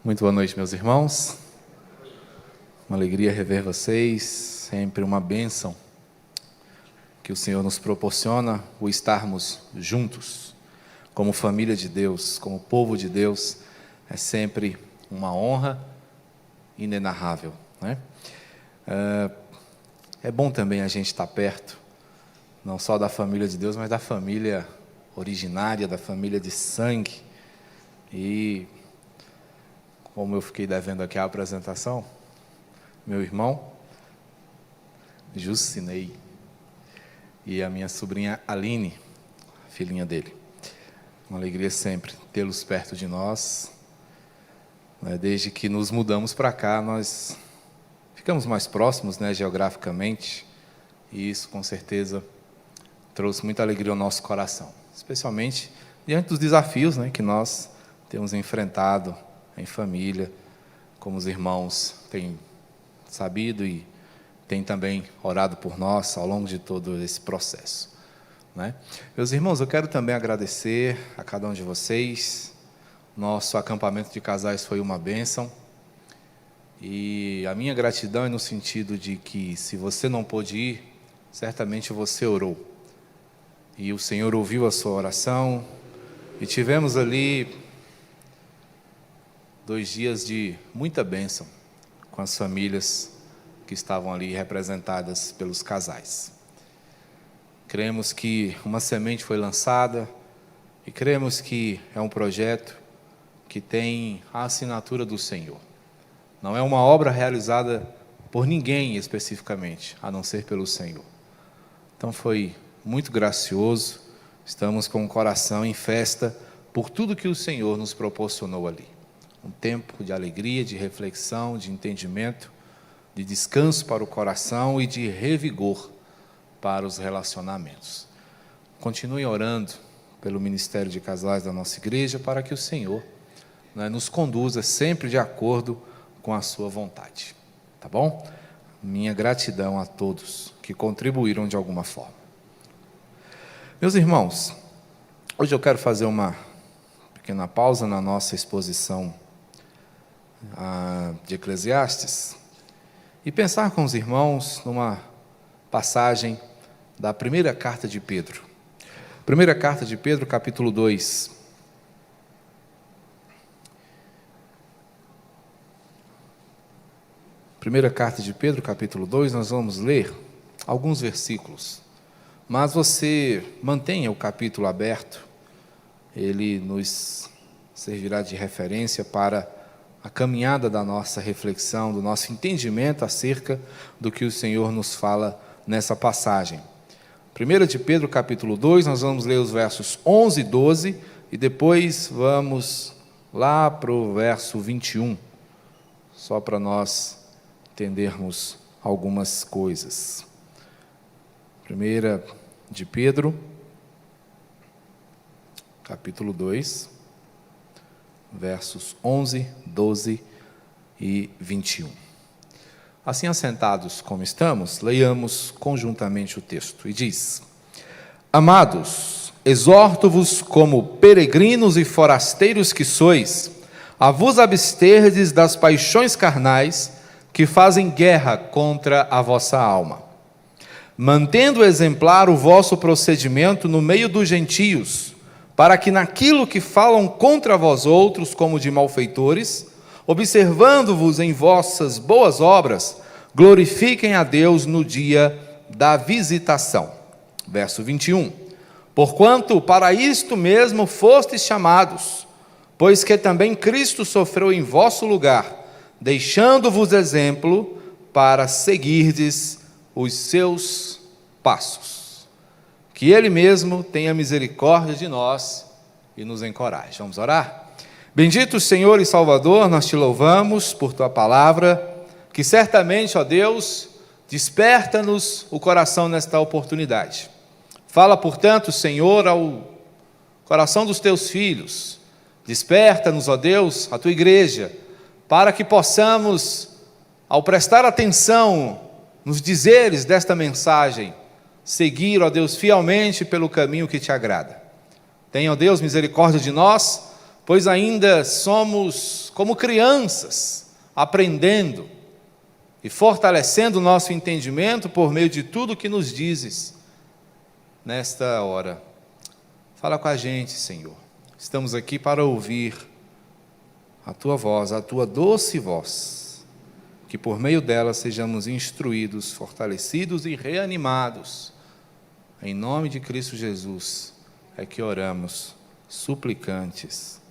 Muito boa noite, meus irmãos. Uma alegria rever vocês, sempre uma bênção que o Senhor nos proporciona o estarmos juntos, como família de Deus, como povo de Deus. É sempre uma honra inenarrável, né? É bom também a gente estar perto, não só da família de Deus, mas da família originária, da família de sangue. E como eu fiquei devendo aqui a apresentação, meu irmão Jucinei e a minha sobrinha Aline, filhinha dele. Uma alegria sempre tê-los perto de nós. Desde que nos mudamos para cá, nós ficamos mais próximos, geograficamente, e isso com certeza trouxe muita alegria ao nosso coração, especialmente diante dos desafios que nós temos enfrentado em família, como os irmãos têm sabido e têm também orado por nós ao longo de todo esse processo, Meus irmãos, eu quero também agradecer a cada um de vocês. Nosso acampamento de casais foi uma bênção, e a minha gratidão é no sentido de que, se você não pôde ir, certamente você orou, e o Senhor ouviu a sua oração, e tivemos ali 2 dias de muita bênção com as famílias que estavam ali representadas pelos casais. Cremos que uma semente foi lançada, e cremos que é um projeto que tem a assinatura do Senhor. Não é uma obra realizada por ninguém especificamente, a não ser pelo Senhor. Então foi muito gracioso, estamos com o coração em festa por tudo que o Senhor nos proporcionou ali. Um tempo de alegria, de reflexão, de entendimento, de descanso para o coração e de revigor para os relacionamentos. Continue orando pelo ministério de casais da nossa igreja, para que o Senhor nos conduza sempre de acordo com a sua vontade. Tá bom? Minha gratidão a todos que contribuíram de alguma forma. Meus irmãos, hoje eu quero fazer uma pequena pausa na nossa exposição de Eclesiastes e pensar com os irmãos numa passagem da primeira carta de Pedro. Primeira carta de Pedro, capítulo 2. Primeira carta de Pedro, capítulo 2, nós vamos ler alguns versículos, mas você mantenha o capítulo aberto, ele nos servirá de referência para a caminhada da nossa reflexão, do nosso entendimento acerca do que o Senhor nos fala nessa passagem. 1 de Pedro, capítulo 2, nós vamos ler os versos 11 e 12, e depois vamos lá para o verso 21, só para nós entendermos algumas coisas. 1 de Pedro, capítulo 2, versos 11, 12 e 21. Assim, assentados como estamos, leiamos conjuntamente o texto. E diz: Amados, exorto-vos como peregrinos e forasteiros que sois, a vos absterdes das paixões carnais que fazem guerra contra a vossa alma, mantendo exemplar o vosso procedimento no meio dos gentios, para que naquilo que falam contra vós outros como de malfeitores, observando-vos em vossas boas obras, glorifiquem a Deus no dia da visitação. Verso 21. Porquanto para isto mesmo fostes chamados, pois que também Cristo sofreu em vosso lugar, deixando-vos exemplo para seguirdes os seus passos. Que Ele mesmo tenha misericórdia de nós e nos encoraje. Vamos orar? Bendito Senhor e Salvador, nós te louvamos por tua palavra, que certamente, ó Deus, desperta-nos o coração nesta oportunidade. Fala, portanto, Senhor, ao coração dos teus filhos. Desperta-nos, ó Deus, a tua igreja, para que possamos, ao prestar atenção nos dizeres desta mensagem, seguir, ó Deus, fielmente pelo caminho que te agrada. Tenha, ó Deus, misericórdia de nós, pois ainda somos como crianças, aprendendo e fortalecendo o nosso entendimento por meio de tudo que nos dizes nesta hora. Fala com a gente, Senhor. Estamos aqui para ouvir a Tua voz, a Tua doce voz, que por meio dela sejamos instruídos, fortalecidos e reanimados. Em nome de Cristo Jesus é que oramos, suplicantes.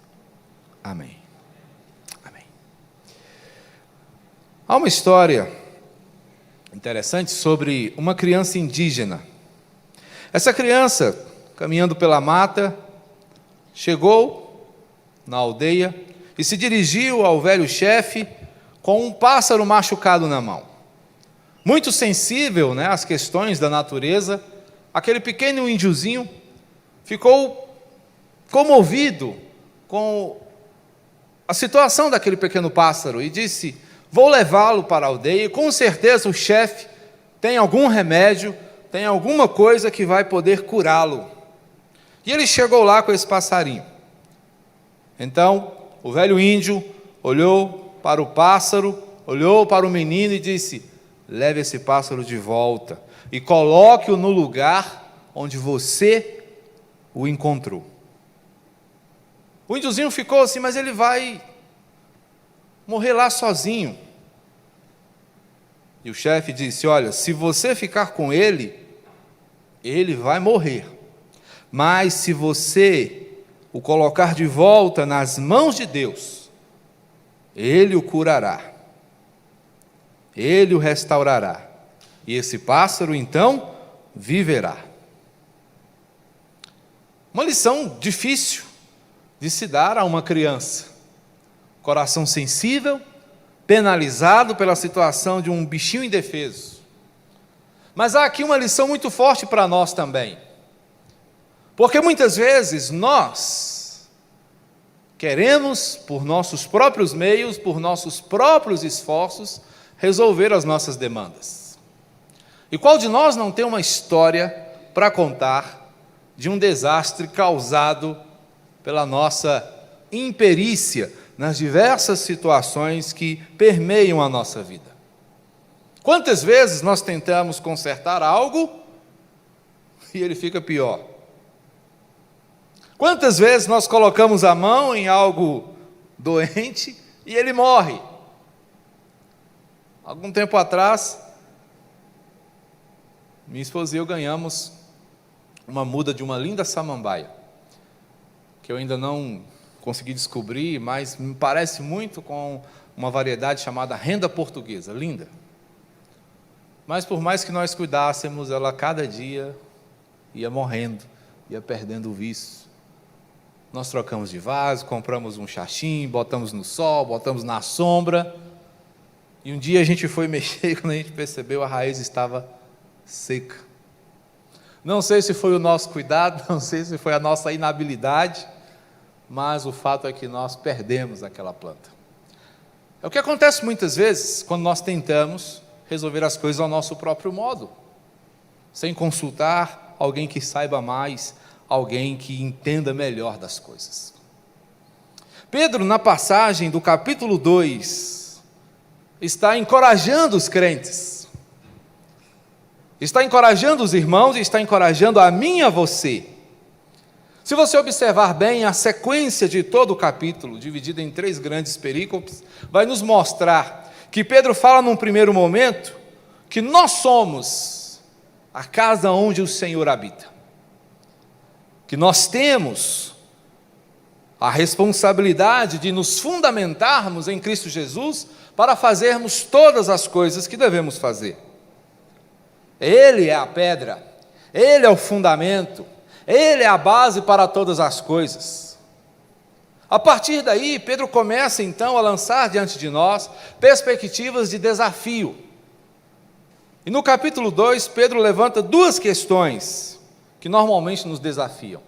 Amém. Amém. Há uma história interessante sobre uma criança indígena. Essa criança, caminhando pela mata, chegou na aldeia e se dirigiu ao velho chefe com um pássaro machucado na mão. Muito sensível, às questões da natureza, aquele pequeno índiozinho ficou comovido com a situação daquele pequeno pássaro e disse: vou levá-lo para a aldeia, e com certeza o chefe tem algum remédio, tem alguma coisa que vai poder curá-lo. E ele chegou lá com esse passarinho. Então, o velho índio olhou para o pássaro, olhou para o menino e disse: leve esse pássaro de volta e coloque-o no lugar onde você o encontrou. O índiozinho ficou assim: mas ele vai morrer lá sozinho. E o chefe disse: olha, se você ficar com ele, ele vai morrer. Mas se você o colocar de volta nas mãos de Deus, Ele o curará, Ele o restaurará, e esse pássaro então viverá. Uma lição difícil de se dar a uma criança, coração sensível, penalizado pela situação de um bichinho indefeso. Mas há aqui uma lição muito forte para nós também, porque muitas vezes nós queremos, por nossos próprios meios, por nossos próprios esforços, resolver as nossas demandas. E qual de nós não tem uma história para contar de um desastre causado pela nossa imperícia nas diversas situações que permeiam a nossa vida? Quantas vezes nós tentamos consertar algo e ele fica pior? Quantas vezes nós colocamos a mão em algo doente e ele morre? Algum tempo atrás, minha esposa e eu ganhamos uma muda de uma linda samambaia, que eu ainda não consegui descobrir, mas me parece muito com uma variedade chamada renda portuguesa, linda. Mas por mais que nós cuidássemos, ela cada dia ia morrendo, ia perdendo o vício. Nós trocamos de vaso, compramos um xaxim, botamos no sol, botamos na sombra, e um dia a gente foi mexer e quando a gente percebeu, a raiz estava seca. Não sei se foi o nosso cuidado, não sei se foi a nossa inabilidade, mas o fato é que nós perdemos aquela planta. É o que acontece muitas vezes quando nós tentamos resolver as coisas ao nosso próprio modo, sem consultar alguém que saiba mais, alguém que entenda melhor das coisas. Pedro, na passagem do capítulo 2, está encorajando os crentes, está encorajando os irmãos e está encorajando a mim e a você. Se você observar bem, a sequência de todo o capítulo, dividida em 3 grandes perícopes, vai nos mostrar que Pedro fala num primeiro momento que nós somos a casa onde o Senhor habita, que nós temos a responsabilidade de nos fundamentarmos em Cristo Jesus para fazermos todas as coisas que devemos fazer. Ele é a pedra, Ele é o fundamento, Ele é a base para todas as coisas. A partir daí, Pedro começa então a lançar diante de nós perspectivas de desafio. E no capítulo 2, Pedro levanta 2 questões que normalmente nos desafiam: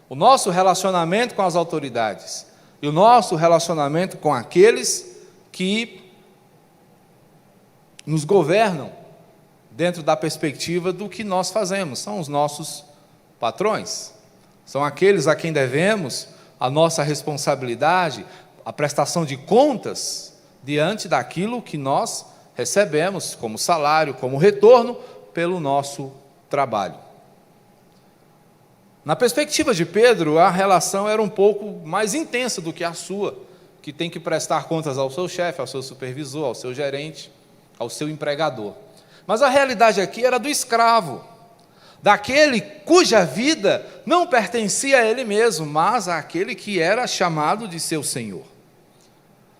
o nosso relacionamento com as autoridades e o nosso relacionamento com aqueles que nos governam dentro da perspectiva do que nós fazemos. São os nossos patrões, são aqueles a quem devemos a nossa responsabilidade, a prestação de contas diante daquilo que nós recebemos como salário, como retorno pelo nosso trabalho. Na perspectiva de Pedro, a relação era um pouco mais intensa do que a sua, que tem que prestar contas ao seu chefe, ao seu supervisor, ao seu gerente, ao seu empregador. Mas a realidade aqui era do escravo, daquele cuja vida não pertencia a ele mesmo, mas àquele que era chamado de seu senhor.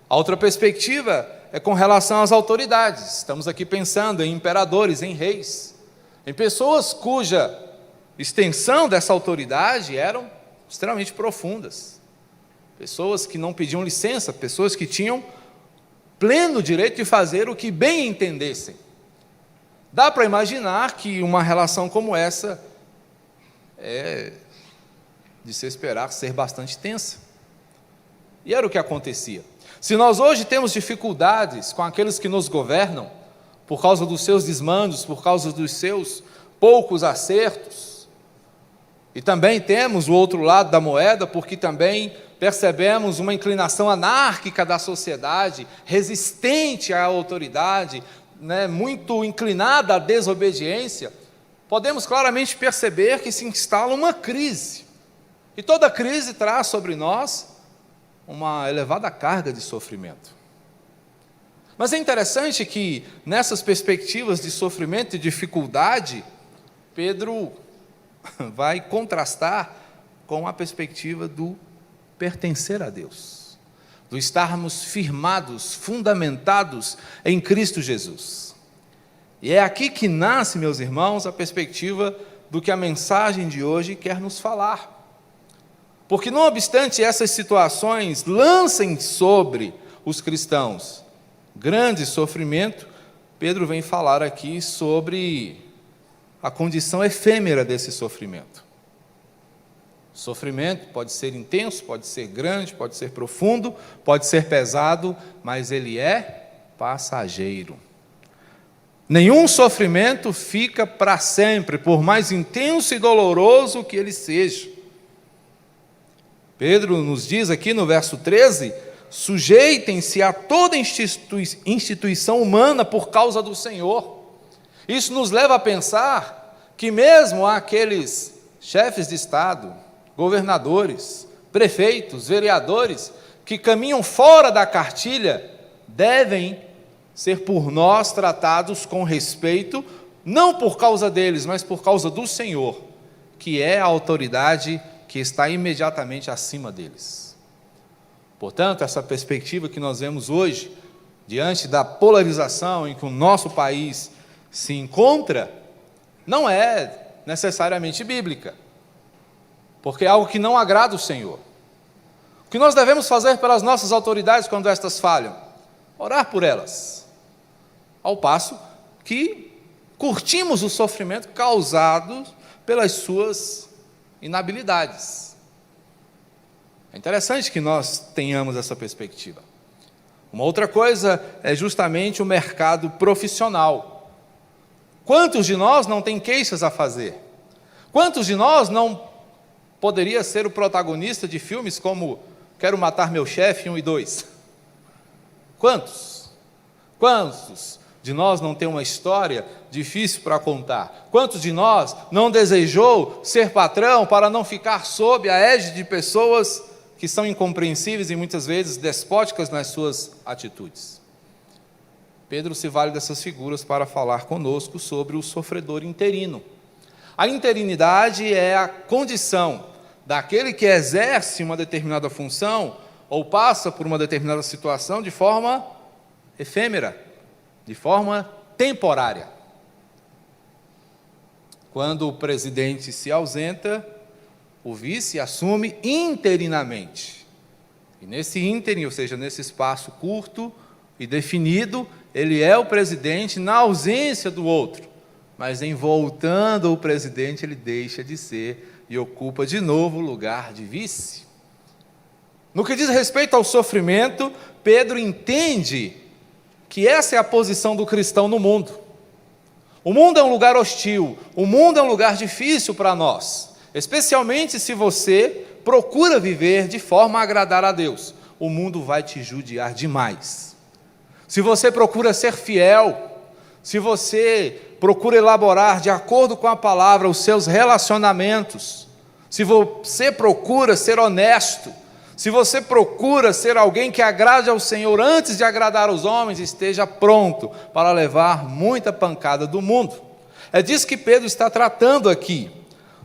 A outra perspectiva é com relação às autoridades. Estamos aqui pensando em imperadores, em reis, em pessoas cuja extensão dessa autoridade eram extremamente profundas. Pessoas que não pediam licença, pessoas que tinham pleno direito de fazer o que bem entendessem. Dá para imaginar que uma relação como essa é de se esperar ser bastante tensa. E era o que acontecia. Se nós hoje temos dificuldades com aqueles que nos governam, por causa dos seus desmandos, por causa dos seus poucos acertos, e também temos o outro lado da moeda, porque também percebemos uma inclinação anárquica da sociedade, resistente à autoridade, muito inclinada à desobediência, podemos claramente perceber que se instala uma crise. E toda crise traz sobre nós uma elevada carga de sofrimento. Mas é interessante que, nessas perspectivas de sofrimento e dificuldade, Pedro vai contrastar com a perspectiva do pertencer a Deus, do estarmos firmados, fundamentados em Cristo Jesus. E é aqui que nasce, meus irmãos, a perspectiva do que a mensagem de hoje quer nos falar. Porque, não obstante essas situações lancem sobre os cristãos grande sofrimento, Pedro vem falar aqui sobre a condição efêmera desse sofrimento. O sofrimento pode ser intenso, pode ser grande, pode ser profundo, pode ser pesado, mas ele é passageiro. Nenhum sofrimento fica para sempre, por mais intenso e doloroso que ele seja. Pedro nos diz aqui no verso 13, sujeitem-se a toda instituição humana por causa do Senhor. Isso nos leva a pensar que mesmo aqueles chefes de Estado, governadores, prefeitos, vereadores, que caminham fora da cartilha, devem ser por nós tratados com respeito, não por causa deles, mas por causa do Senhor, que é a autoridade que está imediatamente acima deles. Portanto, essa perspectiva que nós vemos hoje, diante da polarização em que o nosso país se encontra, não é necessariamente bíblica, porque é algo que não agrada o Senhor. O que nós devemos fazer pelas nossas autoridades quando estas falham? Orar por elas, ao passo que curtimos o sofrimento causado pelas suas inabilidades. É interessante que nós tenhamos essa perspectiva. Uma outra coisa é justamente o mercado profissional. Quantos de nós não tem queixas a fazer? Quantos de nós não poderia ser o protagonista de filmes como Quero Matar Meu Chefe 1 e 2? Quantos? Quantos de nós não tem uma história difícil para contar? Quantos de nós não desejou ser patrão para não ficar sob a égide de pessoas que são incompreensíveis e muitas vezes despóticas nas suas atitudes? Pedro se vale dessas figuras para falar conosco sobre o sofredor interino. A interinidade é a condição daquele que exerce uma determinada função ou passa por uma determinada situação de forma efêmera, de forma temporária. Quando o presidente se ausenta, o vice assume interinamente. E nesse ínterim, ou seja, nesse espaço curto e definido, ele é o presidente na ausência do outro. Mas em voltando o presidente, ele deixa de ser e ocupa de novo o lugar de vice. No que diz respeito ao sofrimento, Pedro entende que essa é a posição do cristão no mundo. O mundo é um lugar hostil, o mundo é um lugar difícil para nós, especialmente se você procura viver de forma a agradar a Deus, o mundo vai te judiar demais. Se você procura ser fiel, se você procura elaborar de acordo com a palavra os seus relacionamentos, se você procura ser honesto, se você procura ser alguém que agrade ao Senhor antes de agradar aos homens, esteja pronto para levar muita pancada do mundo. É disso que Pedro está tratando aqui.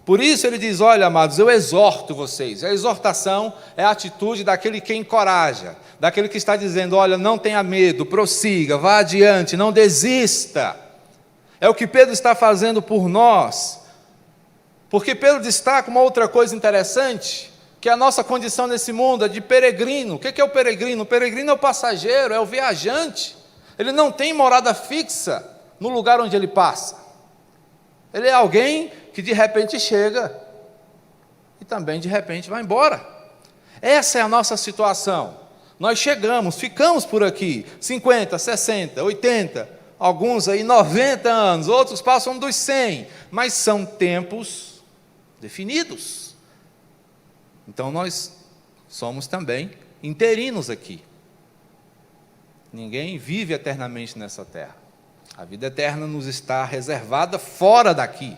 Por isso ele diz: olha, amados, eu exorto vocês. A exortação é a atitude daquele que encoraja, daquele que está dizendo: olha, não tenha medo, prossiga, vá adiante, não desista. É o que Pedro está fazendo por nós. Porque Pedro destaca uma outra coisa interessante, que a nossa condição nesse mundo é de peregrino. O que é o peregrino? O peregrino é o passageiro, é o viajante. Ele não tem morada fixa no lugar onde ele passa. Ele é alguém que de repente chega e também de repente vai embora. Essa é a nossa situação. Nós chegamos, ficamos por aqui 50, 60, 80, alguns aí 90 anos, outros passam dos 100, mas são tempos definidos. Então nós somos também interinos aqui. Ninguém vive eternamente nessa terra. A vida eterna nos está reservada fora daqui.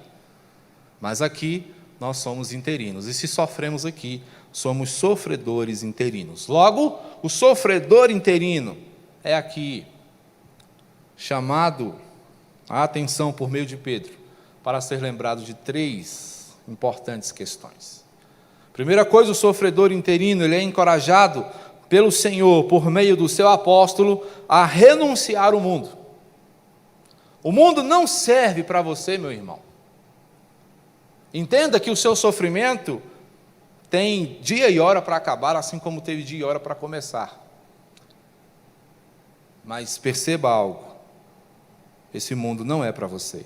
Mas aqui nós somos interinos. E se sofremos aqui, somos sofredores interinos. Logo, o sofredor interino é aqui chamado a atenção por meio de Pedro para ser lembrado de 3 importantes questões. Primeira coisa, o sofredor interino, ele é encorajado pelo Senhor, por meio do seu apóstolo, a renunciar ao mundo. O mundo não serve para você, meu irmão. Entenda que o seu sofrimento tem dia e hora para acabar, assim como teve dia e hora para começar. Mas perceba algo: esse mundo não é para você.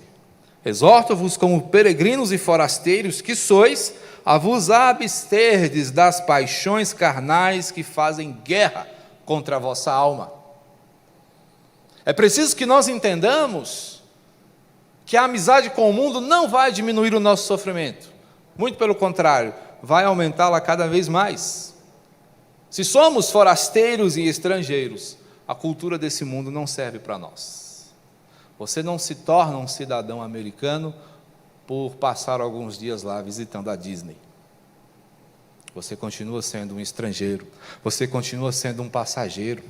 Exorto-vos como peregrinos e forasteiros que sois, a vos absterdes das paixões carnais que fazem guerra contra a vossa alma. É preciso que nós entendamos que a amizade com o mundo não vai diminuir o nosso sofrimento. Muito pelo contrário, vai aumentá-la cada vez mais. Se somos forasteiros e estrangeiros, a cultura desse mundo não serve para nós. Você não se torna um cidadão americano por passar alguns dias lá visitando a Disney. Você continua sendo um estrangeiro, você continua sendo um passageiro.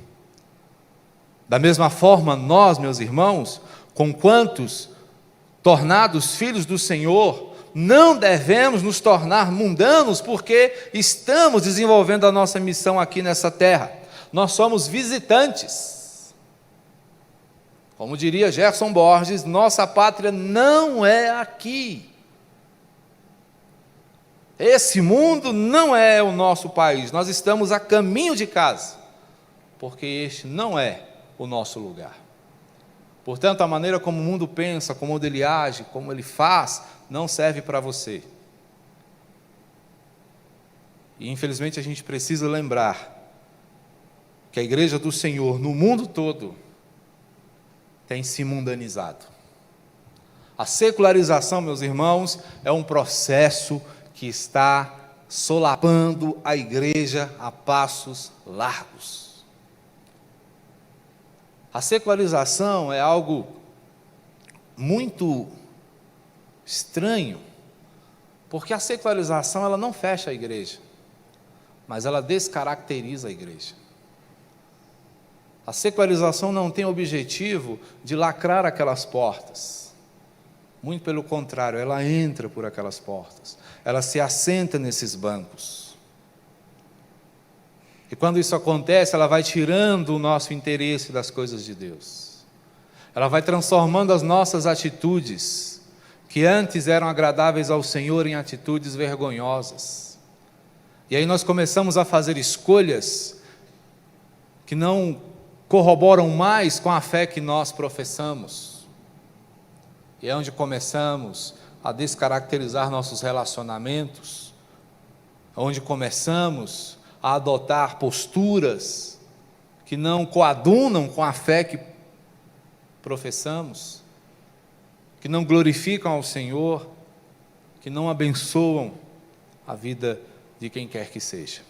Da mesma forma, nós, meus irmãos, conquantos tornados filhos do Senhor, não devemos nos tornar mundanos, porque estamos desenvolvendo a nossa missão aqui nessa terra. Nós somos visitantes. Como diria Gerson Borges, nossa pátria não é aqui. Esse mundo não é o nosso país. Nós estamos a caminho de casa, porque este não é o nosso lugar. Portanto, a maneira como o mundo pensa, como ele age, como ele faz, não serve para você. E infelizmente a gente precisa lembrar que a igreja do Senhor no mundo todo tem se mundanizado. A secularização, meus irmãos, é um processo que está solapando a igreja a passos largos. A secularização é algo muito estranho, porque a secularização ela não fecha a igreja, mas ela descaracteriza a igreja. A secularização não tem o objetivo de lacrar aquelas portas. Muito pelo contrário, ela entra por aquelas portas, ela se assenta nesses bancos. E quando isso acontece, ela vai tirando o nosso interesse das coisas de Deus. Ela vai transformando as nossas atitudes, que antes eram agradáveis ao Senhor, em atitudes vergonhosas. E aí nós começamos a fazer escolhas que não corroboram mais com a fé que nós professamos. E é onde começamos a descaracterizar nossos relacionamentos, onde começamos a adotar posturas que não coadunam com a fé que professamos, que não glorificam ao Senhor, que não abençoam a vida de quem quer que seja.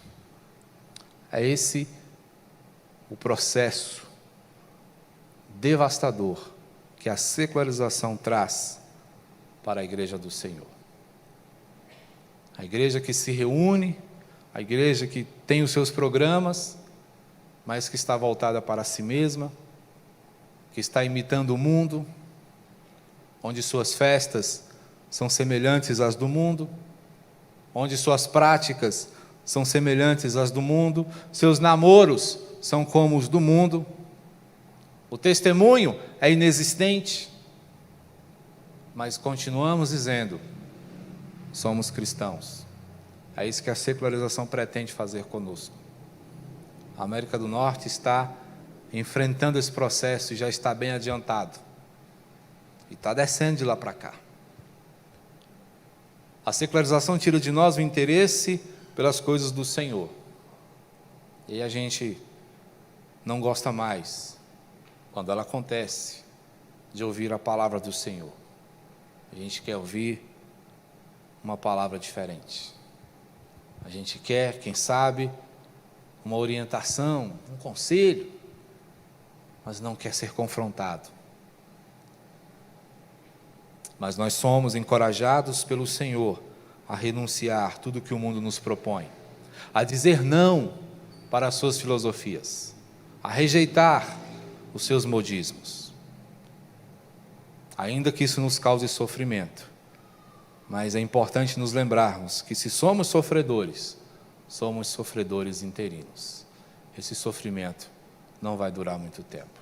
É esse o processo devastador que a secularização traz para a igreja do Senhor. A igreja que se reúne, a igreja que tem os seus programas, mas que está voltada para si mesma, que está imitando o mundo, onde suas festas são semelhantes às do mundo, onde suas práticas são semelhantes às do mundo, seus namoros são como os do mundo, o testemunho é inexistente, mas continuamos dizendo, somos cristãos. É isso que a secularização pretende fazer conosco. A América do Norte está enfrentando esse processo e já está bem adiantado. E está descendo de lá para cá. A secularização tira de nós o interesse pelas coisas do Senhor. E a gente não gosta mais, quando ela acontece, de ouvir a palavra do Senhor. A gente quer ouvir uma palavra diferente. A gente quer, quem sabe, uma orientação, um conselho, mas não quer ser confrontado. Mas nós somos encorajados pelo Senhor a renunciar tudo que o mundo nos propõe, a dizer não para as suas filosofias, a rejeitar os seus modismos, ainda que isso nos cause sofrimento. Mas é importante nos lembrarmos que se somos sofredores interinos. Esse sofrimento não vai durar muito tempo.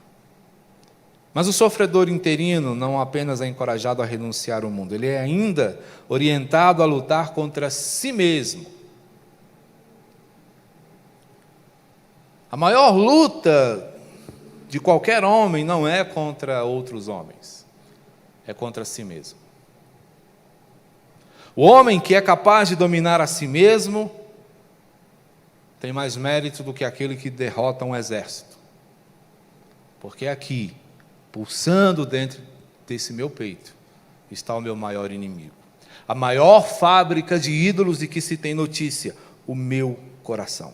Mas o sofredor interino não apenas é encorajado a renunciar ao mundo, ele é ainda orientado a lutar contra si mesmo. A maior luta de qualquer homem não é contra outros homens, é contra si mesmo. O homem que é capaz de dominar a si mesmo tem mais mérito do que aquele que derrota um exército. Porque aqui, pulsando dentro desse meu peito, está o meu maior inimigo. A maior fábrica de ídolos de que se tem notícia, o meu coração.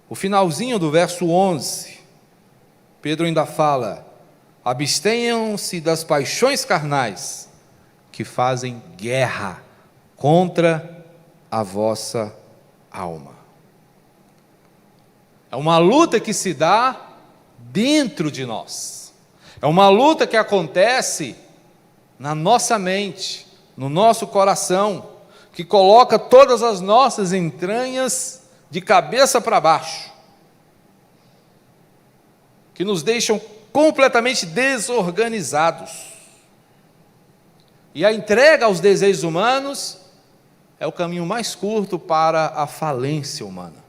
O finalzinho do verso 11, Pedro ainda fala: abstenham-se das paixões carnais, que fazem guerra contra a vossa alma. É uma luta que se dá dentro de nós. É uma luta que acontece na nossa mente, no nosso coração, que coloca todas as nossas entranhas de cabeça para baixo, que nos deixam completamente desorganizados. E a entrega aos desejos humanos é o caminho mais curto para a falência humana.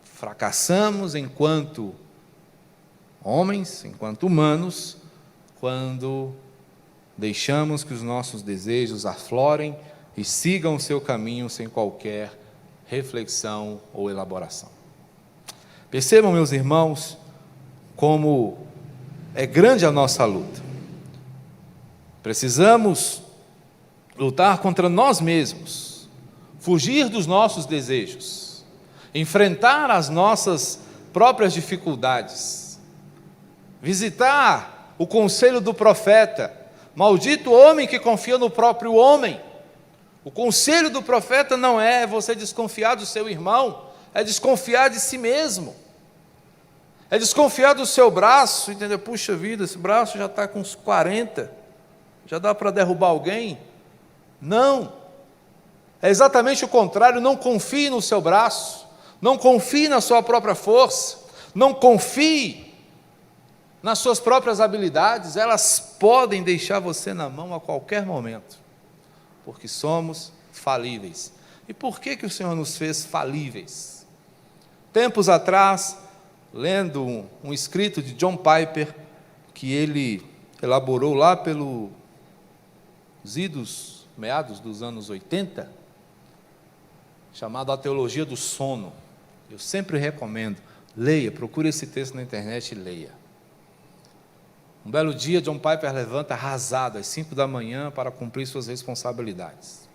Fracassamos enquanto homens, enquanto humanos, quando deixamos que os nossos desejos aflorem e sigam o seu caminho sem qualquer reflexão ou elaboração. Percebam, meus irmãos, como é grande a nossa luta. Precisamos lutar contra nós mesmos, fugir dos nossos desejos, enfrentar as nossas próprias dificuldades, visitar o conselho do profeta. Maldito homem que confia no próprio homem. O conselho do profeta não é você desconfiar do seu irmão, é desconfiar de si mesmo. É desconfiar do seu braço, entendeu? Puxa vida, esse braço já está com uns 40, já dá para derrubar alguém? Não. É exatamente o contrário. Não confie no seu braço, não confie na sua própria força, não confie nas suas próprias habilidades. Elas podem deixar você na mão a qualquer momento, porque somos falíveis. E por que o Senhor nos fez falíveis? Tempos atrás, lendo um escrito de John Piper, que ele elaborou lá pelos idos, meados dos anos 80, chamado A Teologia do Sono. Eu sempre recomendo, leia, procure esse texto na internet e leia. Um belo dia, John Piper levanta arrasado às 5 da manhã para cumprir suas responsabilidades.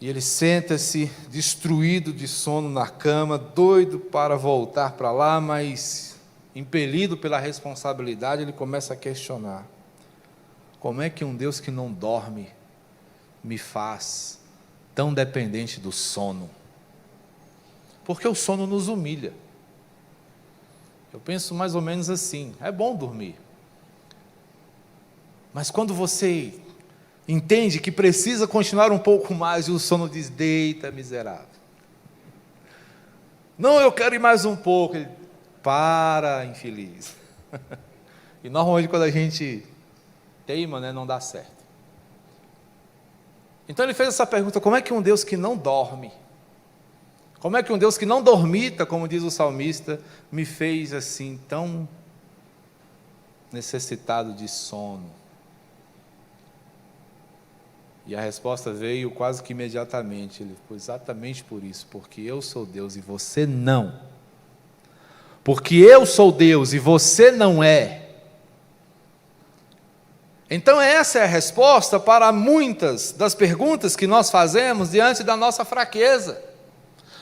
E ele senta-se, destruído de sono na cama, doido para voltar para lá, mas impelido pela responsabilidade, ele começa a questionar: como é que um Deus que não dorme me faz tão dependente do sono? Porque o sono nos humilha. Eu penso mais ou menos assim: é bom dormir, mas quando você entende que precisa continuar um pouco mais, e o sono diz: deita, miserável. Não, eu quero ir mais um pouco. Ele: para, infeliz. E normalmente quando a gente teima, não dá certo. Então ele fez essa pergunta: como é que um Deus que não dorme, como é que um Deus que não dormita, como diz o salmista, me fez assim tão necessitado de sono? E a resposta veio quase que imediatamente. Ele foi: exatamente por isso, porque eu sou Deus e você não. Porque eu sou Deus e você não é. Então essa é a resposta para muitas das perguntas que nós fazemos diante da nossa fraqueza.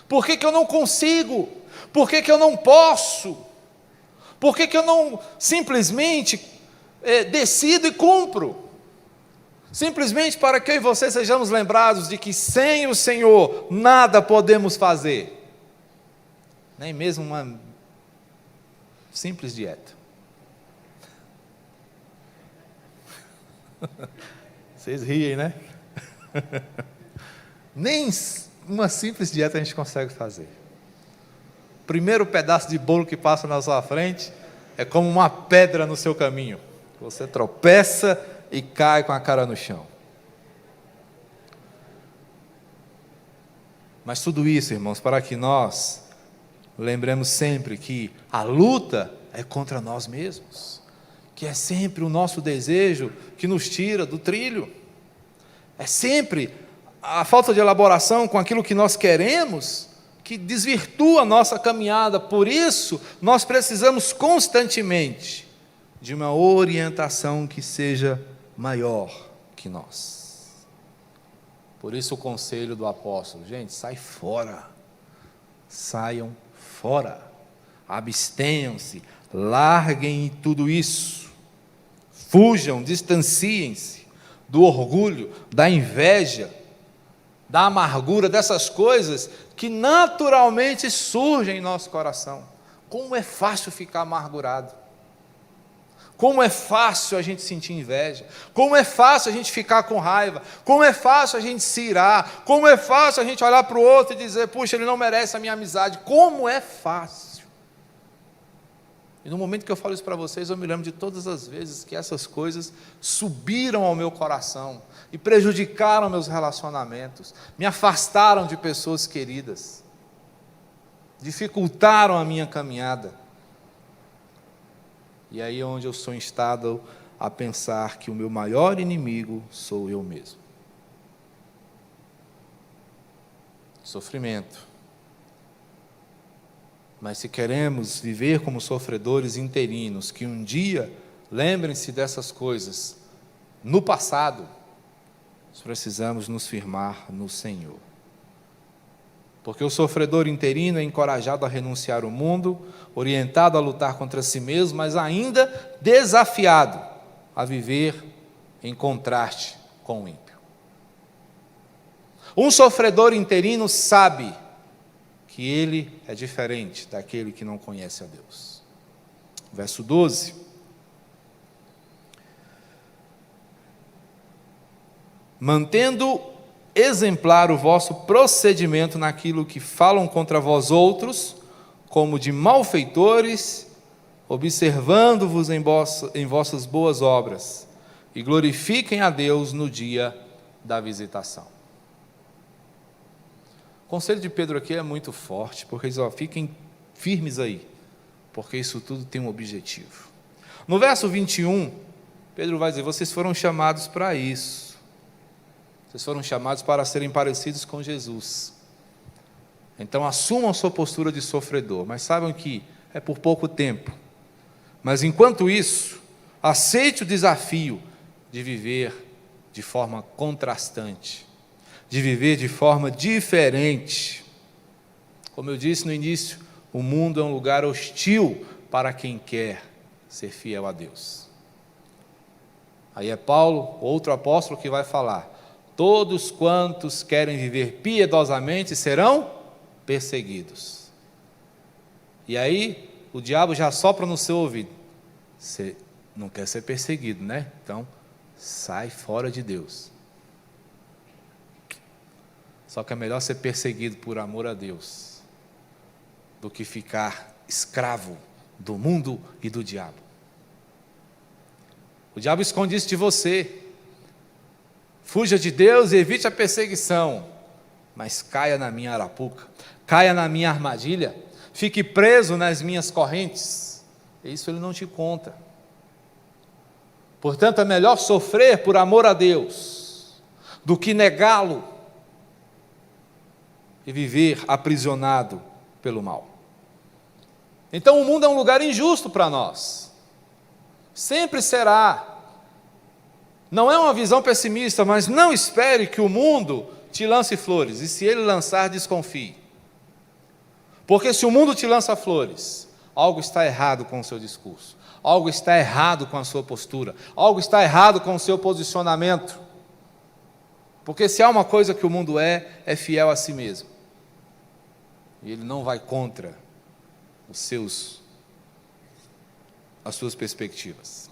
Por que eu não consigo? Por que eu não posso? Por que eu não simplesmente decido e cumpro? Simplesmente para que eu e você sejamos lembrados de que sem o Senhor nada podemos fazer, nem mesmo uma simples dieta. Vocês riem, né? Nem uma simples dieta a gente consegue fazer. O primeiro pedaço de bolo que passa na sua frente é como uma pedra no seu caminho. Você tropeça e cai com a cara no chão. Mas tudo isso, irmãos, para que nós lembremos sempre que a luta é contra nós mesmos, que é sempre o nosso desejo que nos tira do trilho, é sempre a falta de elaboração com aquilo que nós queremos que desvirtua a nossa caminhada. Por isso, nós precisamos constantemente de uma orientação que seja maior que nós. Por isso o conselho do apóstolo: gente, sai fora, saiam fora, abstenham-se, larguem tudo isso, fujam, distanciem-se do orgulho, da inveja, da amargura, dessas coisas que naturalmente surgem em nosso coração. Como é fácil ficar amargurado. Como é fácil a gente sentir inveja, como é fácil a gente ficar com raiva, como é fácil a gente se irar, como é fácil a gente olhar para o outro e dizer: puxa, ele não merece a minha amizade. Como é fácil. E no momento que eu falo isso para vocês, eu me lembro de todas as vezes que essas coisas subiram ao meu coração e prejudicaram meus relacionamentos, me afastaram de pessoas queridas, dificultaram a minha caminhada. E aí é onde eu sou instado a pensar que o meu maior inimigo sou eu mesmo. Sofrimento. Mas se queremos viver como sofredores interinos, que um dia lembrem-se dessas coisas no passado, nós precisamos nos firmar no Senhor. Porque o sofredor interino é encorajado a renunciar ao mundo, orientado a lutar contra si mesmo, mas ainda desafiado a viver em contraste com o ímpio. Um sofredor interino sabe que ele é diferente daquele que não conhece a Deus. Verso 12. Mantendo exemplar o vosso procedimento naquilo que falam contra vós outros, como de malfeitores, observando-vos em vossas boas obras, e glorifiquem a Deus no dia da visitação. O conselho de Pedro aqui é muito forte, porque diz: fiquem firmes aí, porque isso tudo tem um objetivo. No verso 21, Pedro vai dizer: vocês foram chamados para isso. Vocês foram chamados para serem parecidos com Jesus. Então assumam a sua postura de sofredor, mas saibam que é por pouco tempo. Mas enquanto isso, aceite o desafio de viver de forma contrastante, de viver de forma diferente. Como eu disse no início, o mundo é um lugar hostil para quem quer ser fiel a Deus. Aí é Paulo, outro apóstolo, que vai falar: todos quantos querem viver piedosamente serão perseguidos. E aí o diabo já sopra no seu ouvido: você não quer ser perseguido, né? Então sai fora de Deus. Só que é melhor ser perseguido por amor a Deus do que ficar escravo do mundo e do diabo. O diabo esconde isso de você. Fuja de Deus e evite a perseguição, mas caia na minha arapuca, caia na minha armadilha, fique preso nas minhas correntes. Isso ele não te conta. Portanto, é melhor sofrer por amor a Deus do que negá-lo e viver aprisionado pelo mal. Então o mundo é um lugar injusto para nós, sempre será. Não é uma visão pessimista, mas não espere que o mundo te lance flores, e se ele lançar, desconfie. Porque se o mundo te lança flores, algo está errado com o seu discurso, algo está errado com a sua postura, algo está errado com o seu posicionamento. Porque se há uma coisa que o mundo é fiel a si mesmo. E ele não vai contra as suas perspectivas.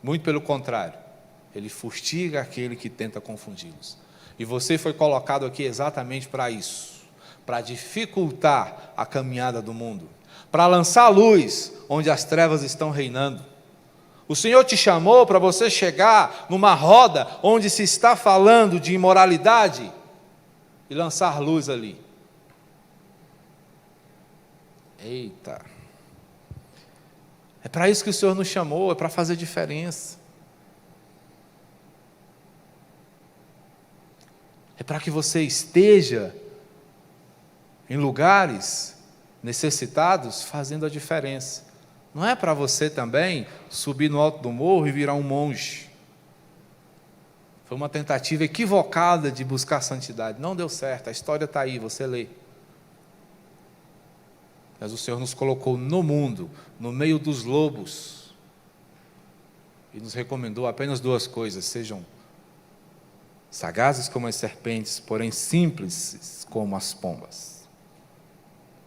Muito pelo contrário, ele fustiga aquele que tenta confundi-los. E você foi colocado aqui exatamente para isso, para dificultar a caminhada do mundo, para lançar luz onde as trevas estão reinando. O Senhor te chamou para você chegar numa roda onde se está falando de imoralidade e lançar luz ali. Eita! É para isso que o Senhor nos chamou, é para fazer diferença. É para que você esteja em lugares necessitados fazendo a diferença. Não é para você também subir no alto do morro e virar um monge. Foi uma tentativa equivocada de buscar santidade. Não deu certo, a história está aí, você lê. Mas o Senhor nos colocou no mundo, no meio dos lobos, e nos recomendou apenas duas coisas: sejam sagazes como as serpentes, porém simples como as pombas.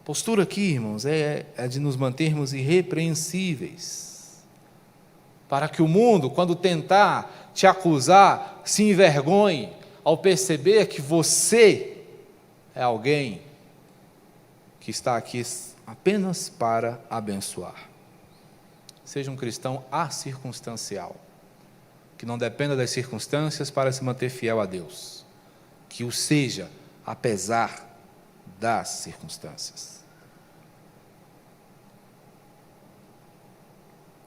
Postura aqui, irmãos, é de nos mantermos irrepreensíveis, para que o mundo, quando tentar te acusar, se envergonhe ao perceber que você é alguém que está aqui apenas para abençoar. Seja um cristão acircunstancial, que não dependa das circunstâncias para se manter fiel a Deus, que o seja apesar das circunstâncias.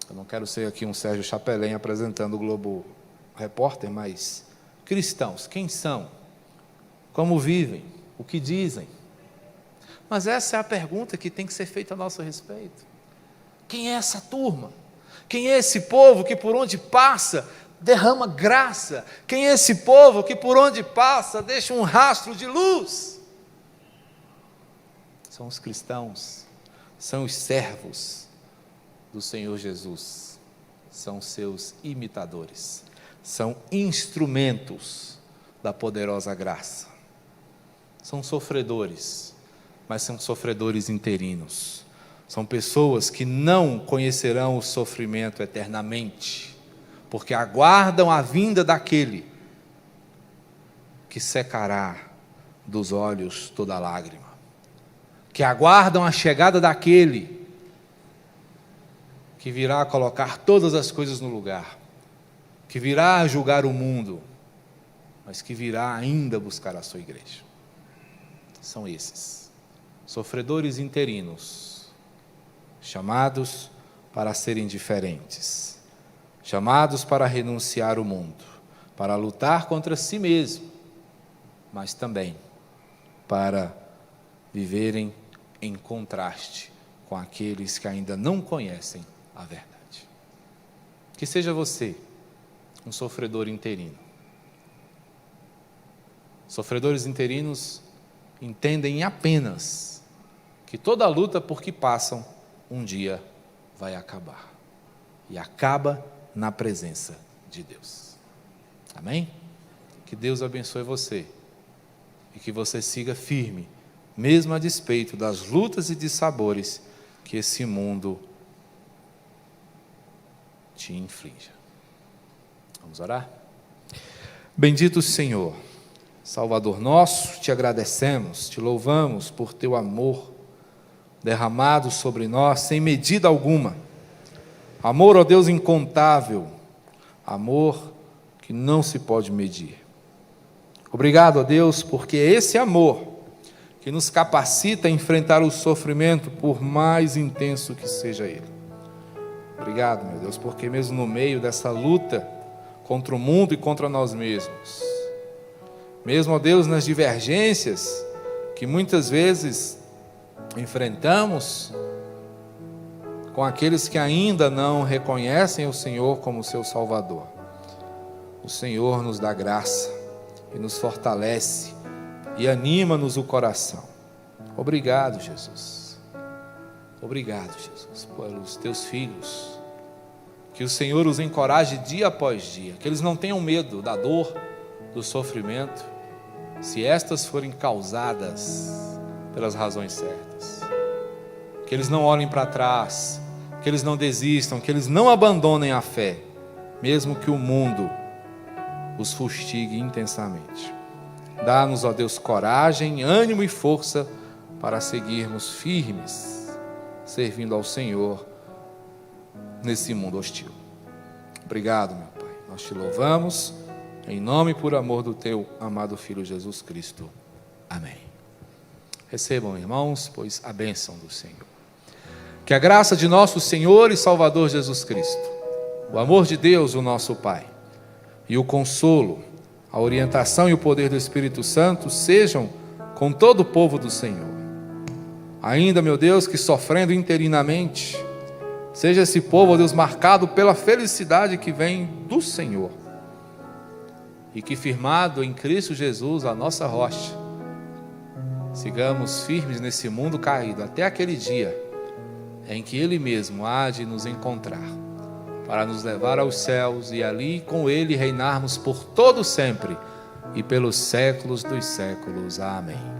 Eu não quero ser aqui um Sérgio Chapelin apresentando o Globo Repórter, mas cristãos, quem são? Como vivem? O que dizem? Mas essa é a pergunta que tem que ser feita a nosso respeito. Quem é essa turma? Quem é esse povo que por onde passa derrama graça? Quem é esse povo que por onde passa deixa um rastro de luz? São os cristãos, são os servos do Senhor Jesus, são seus imitadores, são instrumentos da poderosa graça. São sofredores, mas são sofredores interinos. São pessoas que não conhecerão o sofrimento eternamente, porque aguardam a vinda daquele que secará dos olhos toda lágrima, que aguardam a chegada daquele que virá colocar todas as coisas no lugar, que virá julgar o mundo, mas que virá ainda buscar a sua igreja. São esses, sofredores interinos, chamados para serem diferentes, chamados para renunciar ao mundo, para lutar contra si mesmo, mas também para viverem em contraste com aqueles que ainda não conhecem a verdade. Que seja você um sofredor interino. Sofredores interinos entendem apenas que toda luta por que passam, um dia vai acabar. E acaba na presença de Deus. Amém? Que Deus abençoe você. E que você siga firme, mesmo a despeito das lutas e dissabores que esse mundo te inflige. Vamos orar? Bendito Senhor, Salvador nosso, te agradecemos, te louvamos por teu amor derramado sobre nós sem medida alguma. Amor, ó Deus, incontável, amor que não se pode medir. Obrigado, ó Deus, porque é esse amor que nos capacita a enfrentar o sofrimento, por mais intenso que seja ele. Obrigado, meu Deus, porque mesmo no meio dessa luta contra o mundo e contra nós mesmos, mesmo, ó Deus, nas divergências que muitas vezes enfrentamos com aqueles que ainda não reconhecem o Senhor como seu Salvador, o Senhor nos dá graça e nos fortalece e anima-nos o coração. Obrigado, Jesus. Obrigado, Jesus, pelos teus filhos. Que o Senhor os encoraje dia após dia, que eles não tenham medo da dor, do sofrimento, se estas forem causadas pelas razões certas. Que eles não olhem para trás, que eles não desistam, que eles não abandonem a fé, mesmo que o mundo os fustigue intensamente. Dá-nos, ó Deus, coragem, ânimo e força para seguirmos firmes, servindo ao Senhor nesse mundo hostil. Obrigado, meu Pai. Nós te louvamos, em nome e por amor do teu amado Filho Jesus Cristo. Amém. Recebam, irmãos, pois a bênção do Senhor. Que a graça de nosso Senhor e Salvador Jesus Cristo, o amor de Deus, o nosso Pai, e o consolo, a orientação e o poder do Espírito Santo sejam com todo o povo do Senhor. Ainda, meu Deus, que sofrendo interinamente, seja esse povo, ó Deus, marcado pela felicidade que vem do Senhor, e que firmado em Cristo Jesus, a nossa rocha, sigamos firmes nesse mundo caído, até aquele dia em que Ele mesmo há de nos encontrar, para nos levar aos céus e ali com Ele reinarmos por todo sempre e pelos séculos dos séculos. Amém.